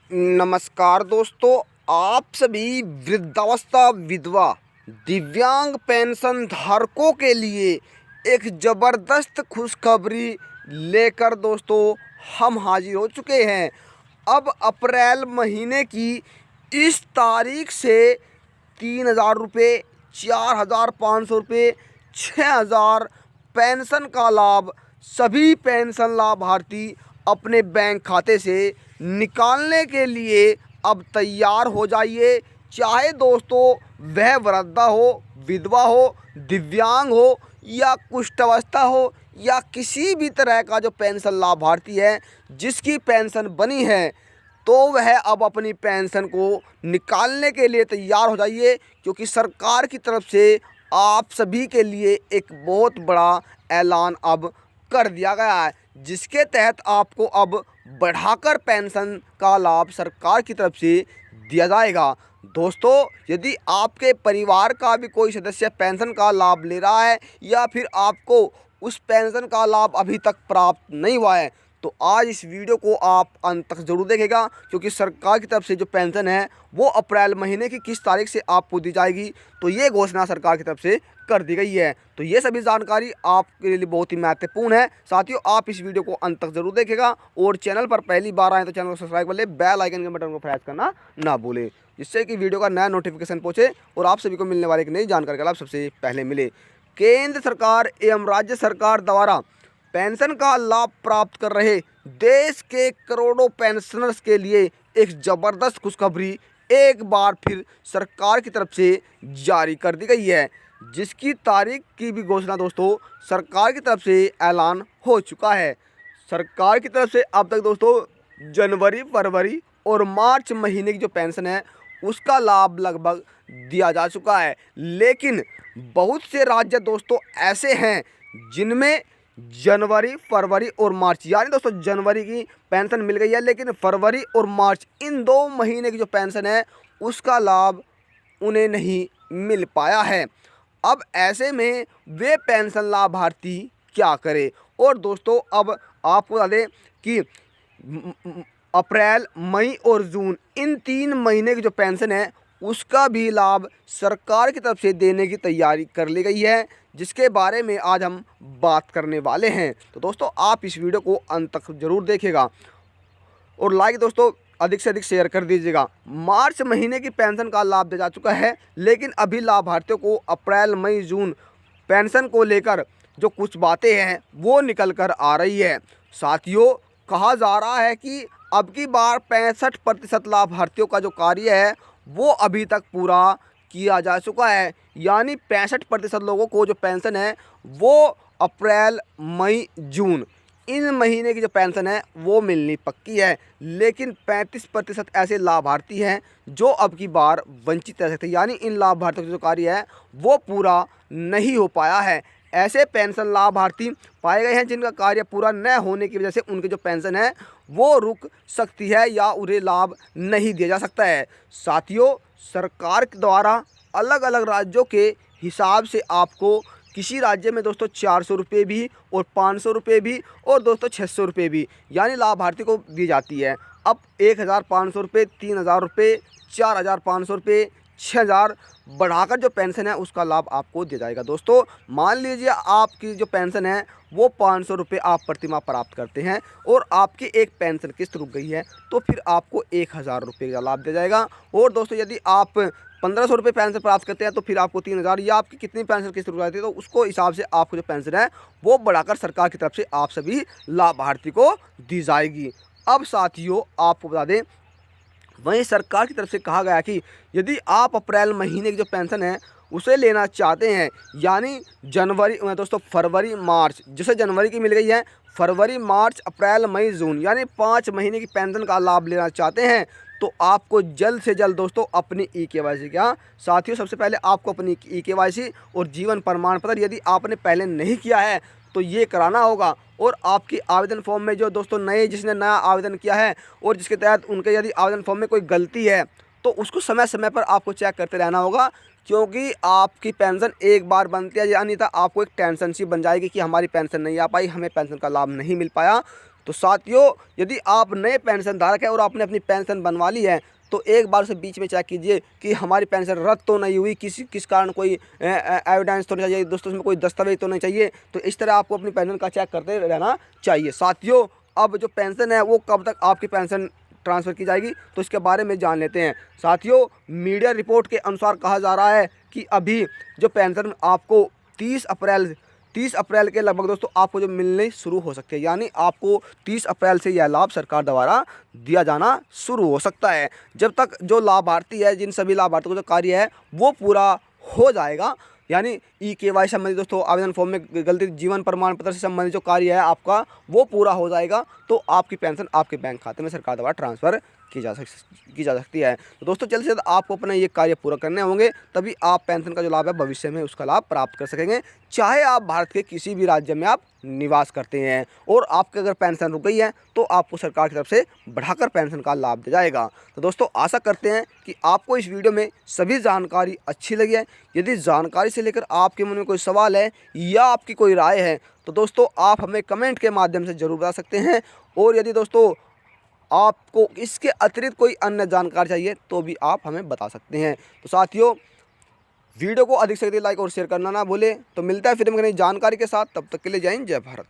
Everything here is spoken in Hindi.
नमस्कार दोस्तों, आप सभी वृद्धावस्था विधवा दिव्यांग पेंशन धारकों के लिए एक ज़बरदस्त खुशखबरी लेकर दोस्तों हम हाजिर हो चुके हैं। अब अप्रैल महीने की इस तारीख से 3,000 रुपये, 4,500 रुपये, 6,000 पेंशन का लाभ सभी पेंशन लाभार्थी अपने बैंक खाते से निकालने के लिए अब तैयार हो जाइए। चाहे दोस्तों वह वृद्धा हो, विधवा हो, दिव्यांग हो या कुष्ठावस्था हो या किसी भी तरह का जो पेंशन लाभार्थी है जिसकी पेंशन बनी है, तो वह अब अपनी पेंशन को निकालने के लिए तैयार हो जाइए, क्योंकि सरकार की तरफ से आप सभी के लिए एक बहुत बड़ा ऐलान अब कर दिया गया है, जिसके तहत आपको अब बढ़ाकर पेंशन का लाभ सरकार की तरफ से दिया जाएगा। दोस्तों, यदि आपके परिवार का भी कोई सदस्य पेंशन का लाभ ले रहा है या फिर आपको उस पेंशन का लाभ अभी तक प्राप्त नहीं हुआ है, तो आज इस वीडियो को आप अंत तक ज़रूर देखेगा, क्योंकि सरकार की तरफ से जो पेंशन है वो अप्रैल महीने की किस तारीख से आपको दी जाएगी, तो ये घोषणा सरकार की तरफ से कर दी गई है। तो ये सभी जानकारी आपके लिए बहुत ही महत्वपूर्ण है। साथियों, आप इस वीडियो को अंत तक ज़रूर देखेगा और चैनल पर पहली बार आए तो चैनल को सब्सक्राइब कर ले, बेल आइकन के बटन को प्रेस करना ना भूले, जिससे कि वीडियो का नया नोटिफिकेशन पहुँचे और आप सभी को मिलने वाले एक नई जानकारी का लाभ सबसे पहले मिले। केंद्र सरकार एवं राज्य सरकार द्वारा पेंशन का लाभ प्राप्त कर रहे देश के करोड़ों पेंशनर्स के लिए एक ज़बरदस्त खुशखबरी एक बार फिर सरकार की तरफ से जारी कर दी गई है, जिसकी तारीख की भी घोषणा दोस्तों सरकार की तरफ से ऐलान हो चुका है। सरकार की तरफ से अब तक दोस्तों जनवरी, फरवरी और मार्च महीने की जो पेंशन है उसका लाभ लगभग दिया जा चुका है, लेकिन बहुत से राज्य दोस्तों ऐसे हैं जिनमें जनवरी, फरवरी और मार्च, यानी दोस्तों जनवरी की पेंशन मिल गई है, लेकिन फरवरी और मार्च इन 2 महीने की जो पेंशन है उसका लाभ उन्हें नहीं मिल पाया है। अब ऐसे में वे पेंशन लाभार्थी क्या करें? और दोस्तों अब आपको बता दें कि अप्रैल, मई और जून इन 3 महीने की जो पेंशन है उसका भी लाभ सरकार की तरफ से देने की तैयारी कर ली गई है, जिसके बारे में आज हम बात करने वाले हैं। तो दोस्तों आप इस वीडियो को अंत तक ज़रूर देखिएगा और लाइक दोस्तों अधिक से अधिक शेयर कर दीजिएगा। मार्च महीने की पेंशन का लाभ दिया जा चुका है, लेकिन अभी लाभार्थियों को अप्रैल, मई, जून पेंशन को लेकर जो कुछ बातें हैं वो निकल कर आ रही है। साथियों, कहा जा रहा है कि अब की बार 65% लाभार्थियों का जो कार्य है वो अभी तक पूरा किया जा चुका है, यानी 65% लोगों को जो पेंशन है वो अप्रैल, मई, जून इन महीने की जो पेंशन है वो मिलनी पक्की है, लेकिन 35% ऐसे लाभार्थी हैं जो अब की बार वंचित रह सकते हैं, यानी इन लाभार्थियों का जो कार्य है वो पूरा नहीं हो पाया है। ऐसे पेंशन लाभार्थी पाए गए हैं जिनका कार्य पूरा न होने की वजह से उनकी जो पेंशन है वो रुक सकती है या उन्हें लाभ नहीं दिया जा सकता है। साथियों, सरकार के द्वारा अलग अलग राज्यों के हिसाब से आपको किसी राज्य में दोस्तों 400 रुपये भी और 500 रुपये भी और दोस्तों 600 रुपये भी यानी लाभार्थी को दी जाती है। अब 1,500 रुपये, 3,000 रुपये, 4,500 रुपये, 6,000 बढ़ाकर जो पेंशन है उसका लाभ आपको दिया जाएगा। दोस्तों मान लीजिए आपकी जो पेंशन है वो 500 रुपये आप प्रतिमाह प्राप्त करते हैं और आपकी एक पेंशन किस्त रुक गई है, तो फिर आपको 1,000 रुपये का लाभ दिया जाएगा। और दोस्तों यदि आप 1,500 रुपये पेंशन प्राप्त करते हैं तो फिर आपको 3,000, या आपकी कितनी पेंशन किस्त रुक जाती है तो उसको हिसाब से आपको जो पेंशन है वो बढ़ाकर सरकार की तरफ से आप सभी लाभार्थी को दी जाएगी। अब साथियों आपको बता दें, वहीं सरकार की तरफ से कहा गया कि यदि आप अप्रैल महीने की जो पेंशन है उसे लेना चाहते हैं, यानी जनवरी दोस्तों फरवरी, मार्च, जैसे जनवरी की मिल गई है, फरवरी, मार्च, अप्रैल, मई, जून यानी 5 महीने की पेंशन का लाभ लेना चाहते हैं, तो आपको जल्द से जल्द दोस्तों अपनी ई-केवाईसी क्या साथियों, सबसे पहले आपको अपनी ई-केवाईसी और जीवन प्रमाण पत्र यदि आपने पहले नहीं किया है तो ये कराना होगा। और आपकी आवेदन फॉर्म में जो दोस्तों जिसने नया आवेदन किया है और जिसके तहत उनके यदि आवेदन फॉर्म में कोई गलती है तो उसको समय समय पर आपको चेक करते रहना होगा, क्योंकि आपकी पेंशन एक बार बनती है, यानी था आपको एक टेंशन सी बन जाएगी कि हमारी पेंशन नहीं आ पाई, हमें पेंशन का लाभ नहीं मिल पाया। तो साथियों, यदि आप नए पेंशन धारक हैं और आपने अपनी पेंशन बनवा ली है तो एक बार उसे बीच में चेक कीजिए कि हमारी पेंशन रद्द तो नहीं हुई, किस कारण कोई एविडेंस तो नहीं चाहिए दोस्तों, उसमें कोई दस्तावेज तो नहीं चाहिए। तो इस तरह आपको अपनी पेंशन का चेक करते रहना चाहिए। साथियों, अब जो पेंशन है वो कब तक आपकी पेंशन ट्रांसफ़र की जाएगी तो इसके बारे में जान लेते हैं। साथियों, मीडिया रिपोर्ट के अनुसार कहा जा रहा है कि अभी जो पेंशन आपको 30 अप्रैल के लगभग दोस्तों आपको जो मिलने शुरू हो सकती है, यानी आपको 30 अप्रैल से यह लाभ सरकार द्वारा दिया जाना शुरू हो सकता है। जब तक जो लाभार्थी है, जिन सभी लाभार्थियों का जो कार्य है वो पूरा हो जाएगा, यानी ई-केवाईसी संबंधित दोस्तों आवेदन फॉर्म में गलती, जीवन प्रमाण पत्र से संबंधित जो कार्य है आपका वो पूरा हो जाएगा, तो आपकी पेंशन आपके बैंक खाते में सरकार द्वारा ट्रांसफ़र की जा सकती है। तो दोस्तों, जल्द से जल्द आपको अपना ये कार्य पूरा करने होंगे, तभी आप पेंशन का जो लाभ है भविष्य में उसका लाभ प्राप्त कर सकेंगे, चाहे आप भारत के किसी भी राज्य में आप निवास करते हैं। और आपकी अगर पेंशन रुक गई है तो आपको सरकार की तरफ से बढ़ाकर पेंशन का लाभ दिया जाएगा। तो दोस्तों, आशा करते हैं कि आपको इस वीडियो में सभी जानकारी अच्छी लगी है। यदि जानकारी से लेकर आपके मन में कोई सवाल है या आपकी कोई राय है तो दोस्तों आप हमें कमेंट के माध्यम से ज़रूर बता सकते हैं। और यदि दोस्तों आपको इसके अतिरिक्त कोई अन्य जानकारी चाहिए तो भी आप हमें बता सकते हैं। तो साथियों, वीडियो को अधिक से अधिक लाइक और शेयर करना ना भूलें। तो मिलता है फिर हम नई जानकारी के साथ, तब तक के लिए जय हिंद, जय भारत।